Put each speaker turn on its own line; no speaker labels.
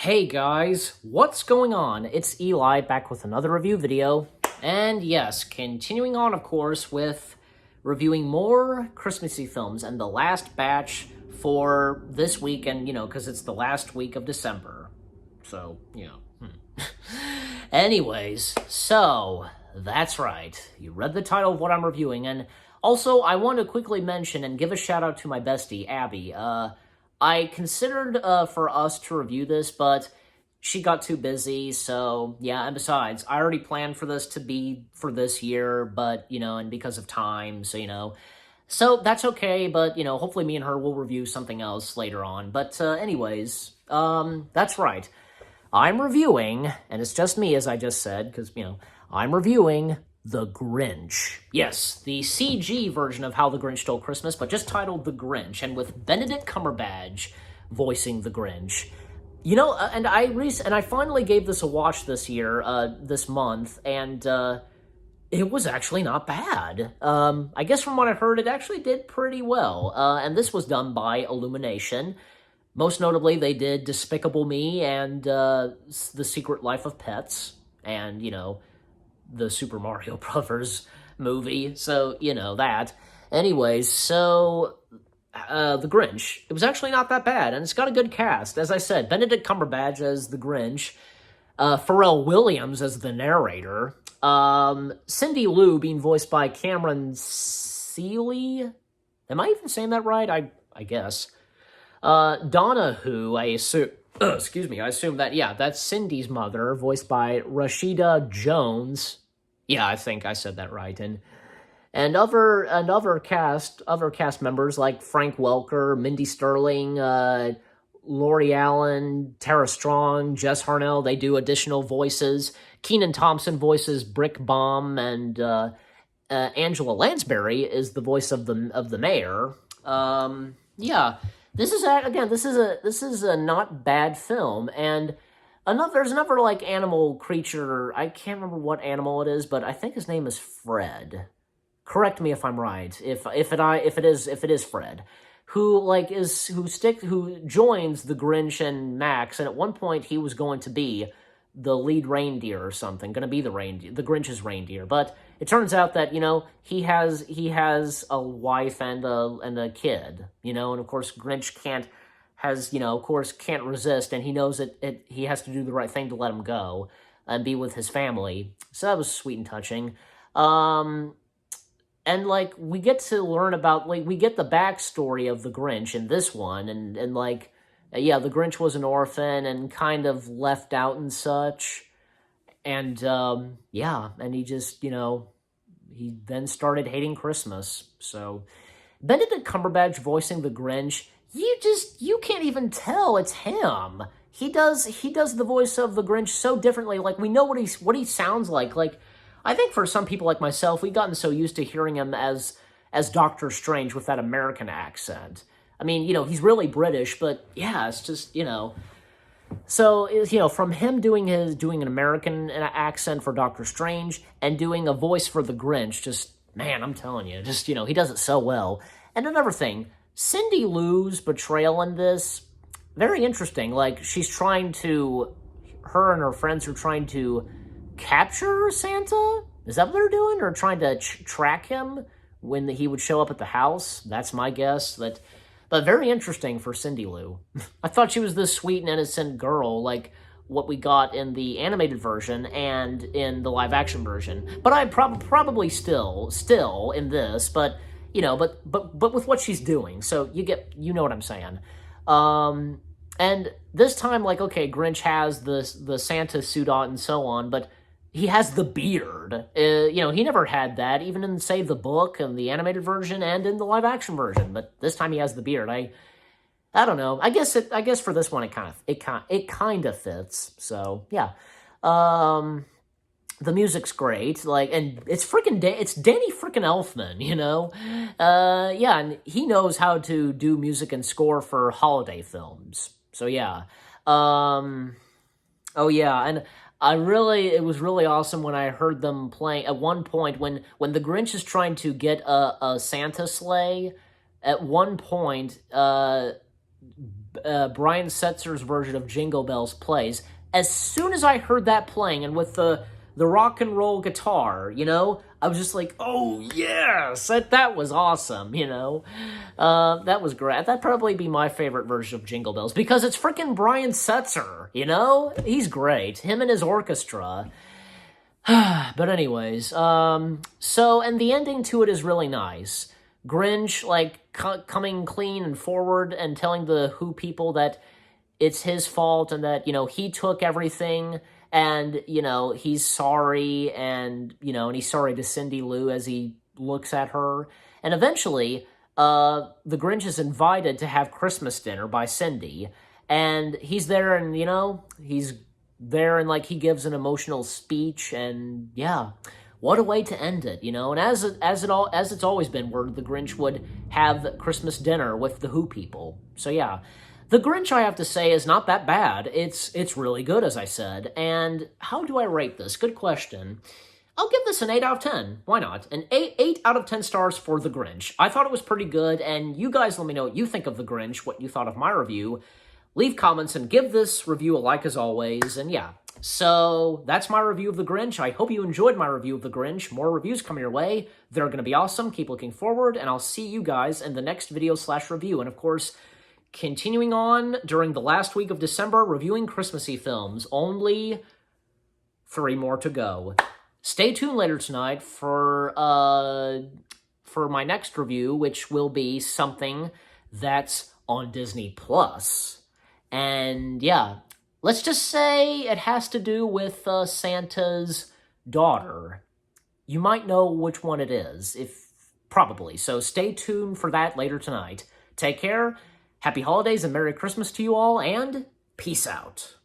Hey guys, what's going on? It's Eli back with another review video. And yes, continuing on, of course, with reviewing more Christmassy films and the last batch for this week, and because it's the last week of December. So, Anyways, so that's right. You read the title of what I'm reviewing, and also I want to quickly mention and give a shout out to my bestie, Abby. I considered for us to review this, but she got too busy, so yeah, and besides, I already planned for this to be for this year, but, and because of time, so that's okay, but, hopefully me and her will review something else later on. But anyways, that's right. I'm reviewing, and it's just me, as I just said, because, I'm reviewing The Grinch. Yes, the CG version of How the Grinch Stole Christmas, but just titled The Grinch, and with Benedict Cumberbatch voicing The Grinch. And I finally gave this a watch this year, this month, and it was actually not bad. I guess from what I heard, it actually did pretty well. And this was done by Illumination. Most notably, they did Despicable Me and The Secret Life of Pets, and, the Super Mario Brothers movie, so, that. Anyways, so, The Grinch, it was actually not that bad, and it's got a good cast. As I said, Benedict Cumberbatch as the Grinch, Pharrell Williams as the narrator, Cindy Lou being voiced by Cameron Seeley. Am I even saying that right? I guess. Donna Who, I assume, I assume that, yeah, that's Cindy's mother, voiced by Rashida Jones. Yeah, I think I said that right. And other cast members like Frank Welker, Mindy Sterling, Lori Allen, Tara Strong, Jess Harnell, they do additional voices. Kenan Thompson voices Brick Bomb, and Angela Lansbury is the voice of the mayor. Yeah. This is a not bad film, and there's another like animal creature. I can't remember what animal it is, but I think his name is Fred. Correct me if I'm right. If it is Fred, who joins the Grinch and Max, and at one point he was going to be the lead reindeer or something, going to be the Grinch's reindeer, but it turns out that, he has a wife and a kid, and of course Grinch can't resist, and he knows he has to do the right thing to let him go and be with his family. So that was sweet and touching. And we get to learn about, we get the backstory of the Grinch in this one, and yeah, the Grinch was an orphan and kind of left out and such. And, yeah, and he just, he then started hating Christmas. So, Benedict Cumberbatch voicing the Grinch, you can't even tell it's him. He does the voice of the Grinch so differently. We know what he sounds like. I think for some people like myself, we've gotten so used to hearing him as Doctor Strange with that American accent. I mean, he's really British, but yeah, it's just, So, from him doing an American accent for Doctor Strange and doing a voice for the Grinch, just, man, I'm telling you, just, he does it so well. And another thing, Cindy Lou's Betrayal in this, very interesting. Her and her friends are trying to capture Santa? Is that what they're doing? Or trying to track him when he would show up at the house? That's my guess. But very interesting for Cindy Lou. I thought she was this sweet and innocent girl, like what we got in the animated version and in the live-action version. But I probably still in this, but, but with what she's doing. So you know what I'm saying. And this time, okay, Grinch has the Santa suit on and so on, but he has the beard. He never had that, even in, say, the book and the animated version and in the live-action version. But this time he has the beard. I don't know. I guess for this one it kind of fits. So yeah, the music's great. And it's Danny freaking Elfman. Yeah, and he knows how to do music and score for holiday films. So yeah. Oh yeah, and it was really awesome when I heard them playing at one point when the Grinch is trying to get a Santa sleigh. At one point, Brian Setzer's version of Jingle Bells plays, as soon as I heard that playing, and with the rock and roll guitar, I was just like, oh, yes, that was awesome, that was great. That'd probably be my favorite version of Jingle Bells, because it's freaking Brian Setzer, He's great. Him and his orchestra. But anyways, and the ending to it is really nice. Grinch, coming clean and forward and telling the Who people that it's his fault and that, he took everything and, he's sorry and he's sorry to Cindy Lou as he looks at her. And eventually, the Grinch is invited to have Christmas dinner by Cindy. And he's there and, he's there and, he gives an emotional speech and, yeah. What a way to end it, And as it's always been, where the Grinch would have Christmas dinner with the Who people. So yeah, the Grinch, I have to say, is not that bad. It's really good, as I said. And how do I rate this? Good question. I'll give this an 8 out of 10. Why not? An 8 out of 10 stars for the Grinch. I thought it was pretty good, and you guys let me know what you think of the Grinch, what you thought of my review. Leave comments and give this review a like as always, and yeah. So, that's my review of The Grinch. I hope you enjoyed my review of The Grinch. More reviews coming your way. They're going to be awesome. Keep looking forward, and I'll see you guys in the next video/review. And of course, continuing on during the last week of December, reviewing Christmassy films. Only 3 more to go. Stay tuned later tonight for my next review, which will be something that's on Disney Plus. And yeah, let's just say it has to do with Santa's daughter. You might know which one it is, probably. So stay tuned for that later tonight. Take care, happy holidays and Merry Christmas to you all, and peace out.